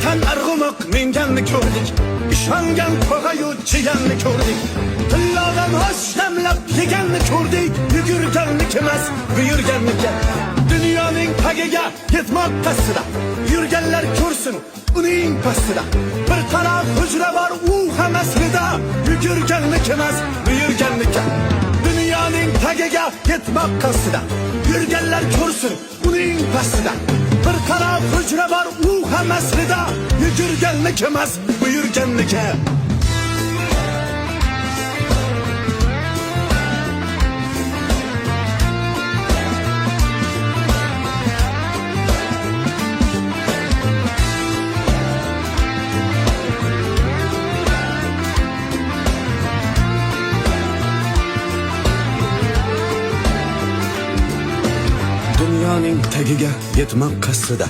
Atan arg'umoq minganni ko'rdik, ishongan tog'ayu jiyanni ko'rdik. Tillodan osh damlab yeganni ko'rdik, yugurganniki emas, buyurganniki. Dunyoning tagiga yetmoq qasdida, yurganlar ko'rsin uning pastida. Bir taraf hujra bor u hammasida, yugurganniki emas, buyurganniki. Dunyoning tagiga yetmoq qasdida, yurganlar ko'rsin uning pastida. Bir taraf hujra bor u hammasida, yugurganniki emas, buyurganniki. Dunyoning tagiga yetmoq qasdida